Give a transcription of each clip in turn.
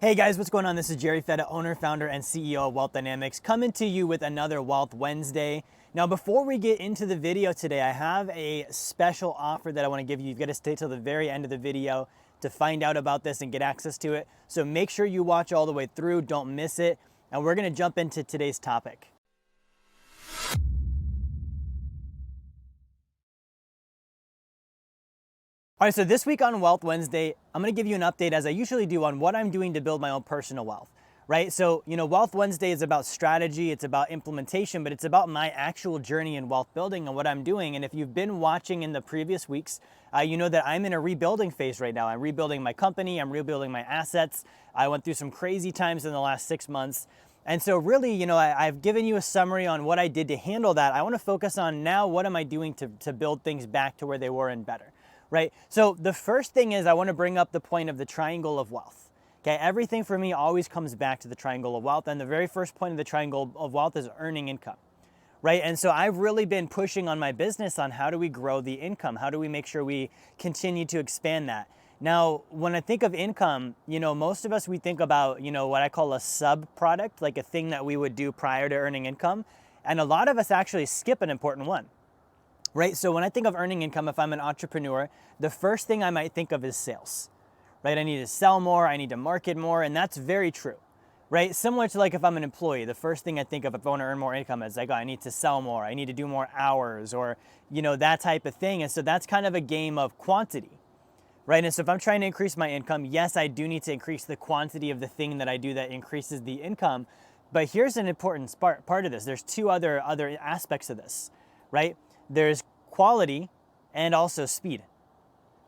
Hey guys, what's going on? This is Jerry Fetta, owner, founder, and CEO of Wealth Dynamics, coming to you with another Wealth Wednesday. Now, before we get into the video today, I have a special offer that I want to give you. You've got to stay till the very end of the video to find out about this and get access to it. So make sure you watch all the way through, don't miss it. And we're going to jump into today's topic. All right, so this week on Wealth Wednesday, I'm gonna give you an update, as I usually do, on what I'm doing to build my own personal wealth, right? So, Wealth Wednesday is about strategy, it's about implementation, but it's about my actual journey in wealth building and what I'm doing. And if you've been watching in the previous weeks, you know that I'm in a rebuilding phase right now. I'm rebuilding my company, I'm rebuilding my assets. I went through some crazy times in the last 6 months. And so really, I've given you a summary on what I did to handle that. I wanna focus on now, what am I doing to build things back to where they were and better. Right? So the first thing is I want to bring up the point of the triangle of wealth. Okay, everything for me always comes back to the triangle of wealth, and the very first point of the triangle of wealth is earning income. Right? And so I've really been pushing on my business on how do we grow the income? How do we make sure we continue to expand that? Now, when I think of income, most of us, we think about, what I call a sub-product, like a thing that we would do prior to earning income. And a lot of us actually skip an important one. Right? So when I think of earning income, if I'm an entrepreneur, the first thing I might think of is sales, right? I need to sell more, I need to market more, and that's very true, right? Similar to like if I'm an employee, the first thing I think of if I want to earn more income is like, oh, I need to sell more, I need to do more hours, or, that type of thing. And so that's kind of a game of quantity, right? And so if I'm trying to increase my income, yes, I do need to increase the quantity of the thing that I do that increases the income. But here's an important part of this. There's two other aspects of this, right? There's quality and also speed,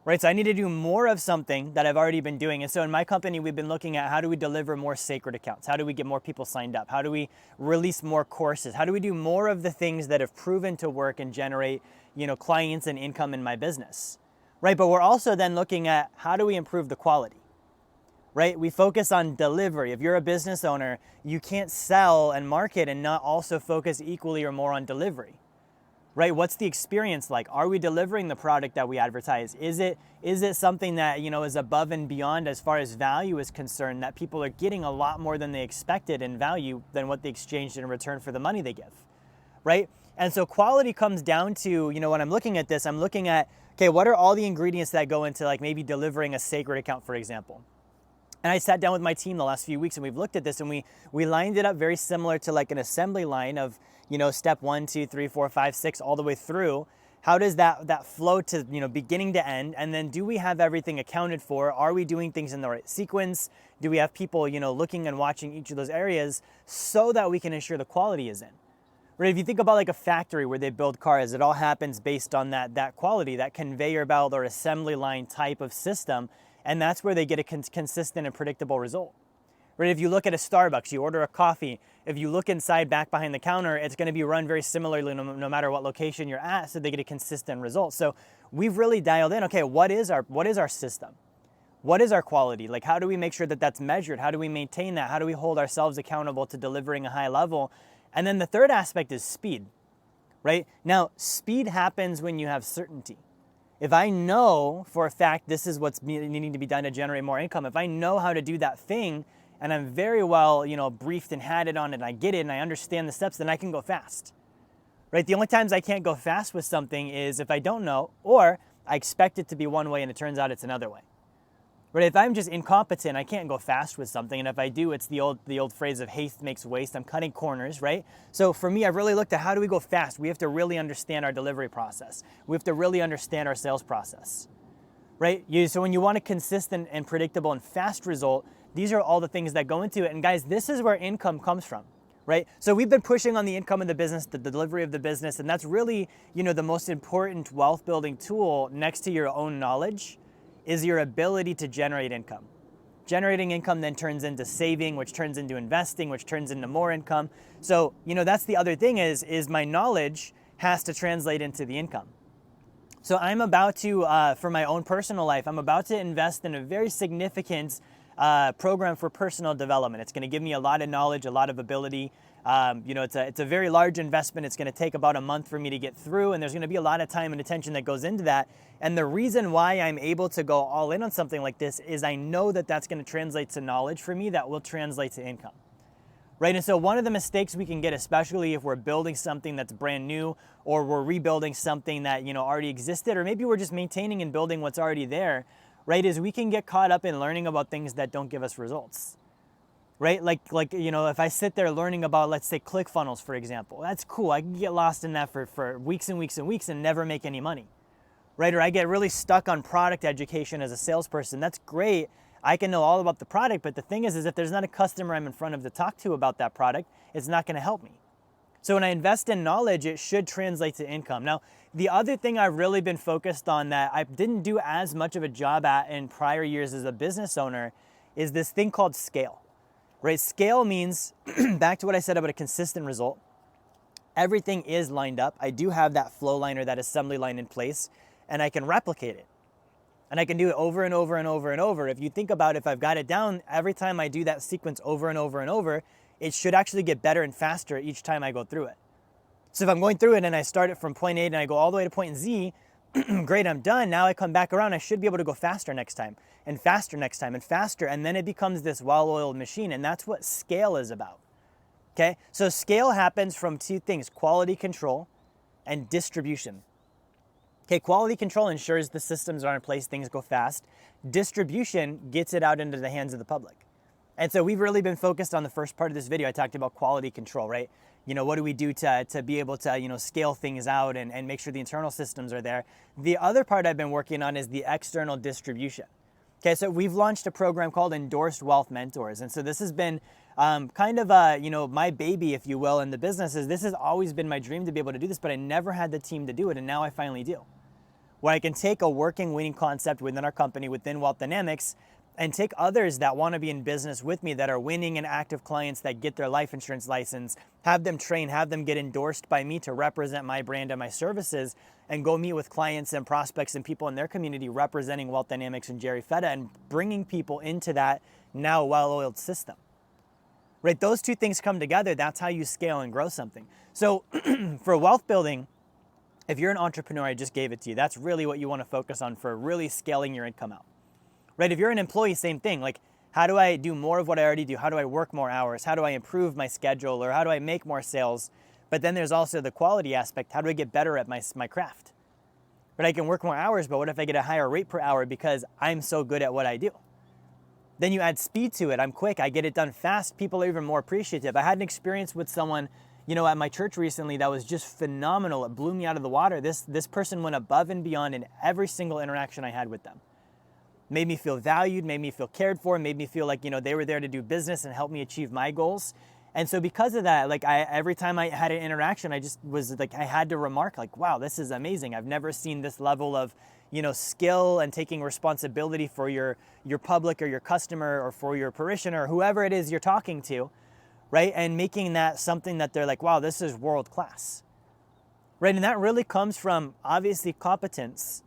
right? So I need to do more of something that I've already been doing. And so in my company, we've been looking at how do we deliver more sacred accounts? How do we get more people signed up? How do we release more courses? How do we do more of the things that have proven to work and generate, clients and income in my business, right? But we're also then looking at how do we improve the quality, right? We focus on delivery. If you're a business owner, you can't sell and market and not also focus equally or more on delivery. Right? What's the experience like? Are we delivering the product that we advertise? Is it something that, is above and beyond as far as value is concerned, that people are getting a lot more than they expected in value than what they exchanged in return for the money they give, right? And so quality comes down to, when I'm looking at this, I'm looking at, okay, what are all the ingredients that go into like maybe delivering a sacred account, for example? And I sat down with my team the last few weeks and we've looked at this and we lined it up very similar to like an assembly line of, step 1, 2, 3, 4, 5, 6, all the way through. How does that flow to, beginning to end? And then do we have everything accounted for? Are we doing things in the right sequence? Do we have people, looking and watching each of those areas so that we can ensure the quality is in? Right? If you think about like a factory where they build cars, it all happens based on that quality, that conveyor belt or assembly line type of system. And that's where they get a consistent and predictable result. Right? If you look at a Starbucks, you order a coffee, if you look inside back behind the counter, it's going to be run very similarly no matter what location you're at, so they get a consistent result. So we've really dialed in, okay, what is our system? What is our quality? Like, how do we make sure that that's measured? How do we maintain that? How do we hold ourselves accountable to delivering a high level? And then the third aspect is speed, right? Now, speed happens when you have certainty. If I know for a fact this is what's needing to be done to generate more income, if I know how to do that thing, and I'm very well, briefed and had it on it, and I get it, and I understand the steps, then I can go fast, right? The only times I can't go fast with something is if I don't know, or I expect it to be one way and it turns out it's another way, right? If I'm just incompetent, I can't go fast with something, and if I do, it's the old phrase of haste makes waste. I'm cutting corners, right? So for me, I've really looked at how do we go fast? We have to really understand our delivery process. We have to really understand our sales process, right? So when you want a consistent and predictable and fast result, these are all the things that go into it. And guys, this is where income comes from, right? So we've been pushing on the income of the business, the delivery of the business, and that's really, the most important wealth building tool next to your own knowledge is your ability to generate income. Generating income then turns into saving, which turns into investing, which turns into more income. So, that's the other thing is my knowledge has to translate into the income. So I'm about to, for my own personal life, I'm about to invest in a very significant program for personal development. It's going to give me a lot of knowledge, a lot of ability. It's a very large investment. It's going to take about a month for me to get through, and there's going to be a lot of time and attention that goes into that. And the reason why I'm able to go all in on something like this is I know that that's going to translate to knowledge for me that will translate to income. Right? And so one of the mistakes we can get, especially if we're building something that's brand new, or we're rebuilding something that, already existed, or maybe we're just maintaining and building what's already there, right, is we can get caught up in learning about things that don't give us results. Right? Like if I sit there learning about, let's say, ClickFunnels, for example, that's cool. I can get lost in that for weeks and weeks and weeks and never make any money. Right? Or I get really stuck on product education as a salesperson. That's great. I can know all about the product, but the thing is if there's not a customer I'm in front of to talk to about that product, it's not going to help me. So when I invest in knowledge, it should translate to income. Now, the other thing I've really been focused on that I didn't do as much of a job at in prior years as a business owner is this thing called scale. Right? Scale means, back to what I said about a consistent result, everything is lined up. I do have that flow line or that assembly line in place, and I can replicate it. And I can do it over and over and over and over. If you think about if I've got it down, every time I do that sequence over and over and over, it should actually get better and faster each time I go through it. So if I'm going through it and I start it from point A and I go all the way to point Z, great, I'm done. Now I come back around, I should be able to go faster next time, and faster next time, and faster. And then it becomes this well-oiled machine. And that's what scale is about. Okay? So scale happens from two things: quality control and distribution. Okay, quality control ensures the systems are in place, things go fast. Distribution gets it out into the hands of the public. And so we've really been focused on the first part of this video. I talked about quality control, right? What do we do to be able to, scale things out and make sure the internal systems are there? The other part I've been working on is the external distribution. Okay, so we've launched a program called Endorsed Wealth Mentors. And so this has been my baby, if you will, in the business. This has always been my dream to be able to do this, but I never had the team to do it, and now I finally do. Where I can take a working, winning concept within our company, within Wealth Dynamics, and take others that want to be in business with me that are winning and active clients that get their life insurance license, have them train, have them get endorsed by me to represent my brand and my services, and go meet with clients and prospects and people in their community representing Wealth Dynamics and Jerry Fetta, and bringing people into that now well-oiled system. Right? Those two things come together. That's how you scale and grow something. So for wealth building, if you're an entrepreneur, I just gave it to you. That's really what you want to focus on for really scaling your income out. Right? If you're an employee, same thing. Like, how do I do more of what I already do? How do I work more hours? How do I improve my schedule? Or how do I make more sales? But then there's also the quality aspect. How do I get better at my craft? But I can work more hours, but what if I get a higher rate per hour because I'm so good at what I do? Then you add speed to it. I'm quick. I get it done fast. People are even more appreciative. I had an experience with someone at my church recently that was just phenomenal. It blew me out of the water. This person went above and beyond in every single interaction I had with them. Made me feel valued, made me feel cared for, made me feel like, they were there to do business and help me achieve my goals. And so because of that, every time I had an interaction, I just was I had to remark wow, this is amazing. I've never seen this level of, skill and taking responsibility for your public or your customer or for your parishioner or whoever it is you're talking to. Right? And making that something that they're wow, this is world class. Right? And that really comes from obviously competence.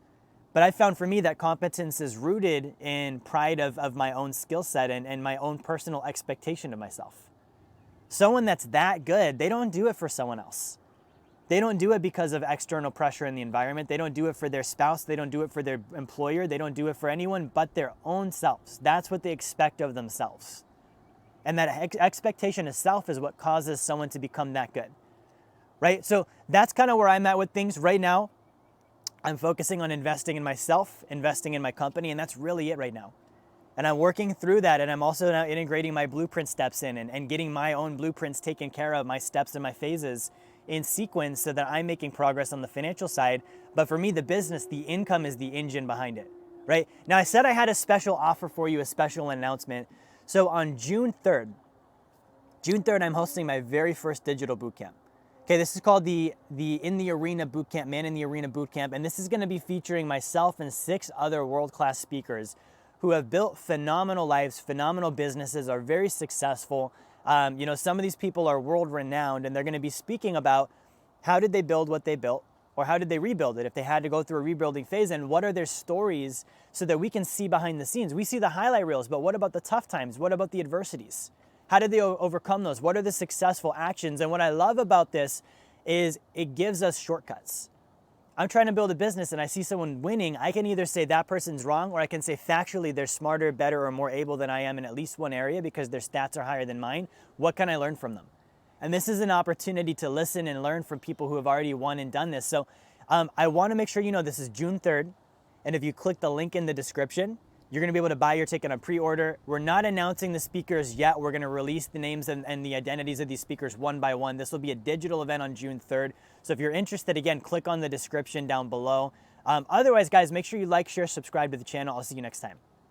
But I found for me that competence is rooted in pride of my own skill set and my own personal expectation of myself. Someone that's that good, they don't do it for someone else. They don't do it because of external pressure in the environment. They don't do it for their spouse. They don't do it for their employer. They don't do it for anyone but their own selves. That's what they expect of themselves. And that expectation of self is what causes someone to become that good, right? So that's kind of where I'm at with things right now. I'm focusing on investing in myself, investing in my company, and that's really it right now. And I'm working through that, and I'm also now integrating my blueprint steps in and getting my own blueprints taken care of, my steps and my phases in sequence so that I'm making progress on the financial side. But for me, the business, the income is the engine behind it, right? Now, I said I had a special offer for you, a special announcement. So on June 3rd, I'm hosting my very first digital bootcamp. Okay, this is called the In the Arena Bootcamp, Man in the Arena Bootcamp, and this is going to be featuring myself and 6 other world-class speakers who have built phenomenal lives, phenomenal businesses, are very successful. Some of these people are world-renowned, and they're going to be speaking about how did they build what they built, Or how did they rebuild it if they had to go through a rebuilding phase? And what are their stories so that we can see behind the scenes? We see the highlight reels, but what about the tough times? What about the adversities? How did they overcome those? What are the successful actions? And what I love about this is it gives us shortcuts. I'm trying to build a business and I see someone winning. I can either say that person's wrong, or I can say factually they're smarter, better, or more able than I am in at least one area because their stats are higher than mine. What can I learn from them? And this is an opportunity to listen and learn from people who have already won and done this. So I want to make sure you know this is June 3rd. And if you click the link in the description, you're going to be able to buy your ticket on pre-order. We're not announcing the speakers yet. We're going to release the names and the identities of these speakers one by one. This will be a digital event on June 3rd. So if you're interested, again, click on the description down below. Otherwise, guys, make sure you like, share, subscribe to the channel. I'll see you next time.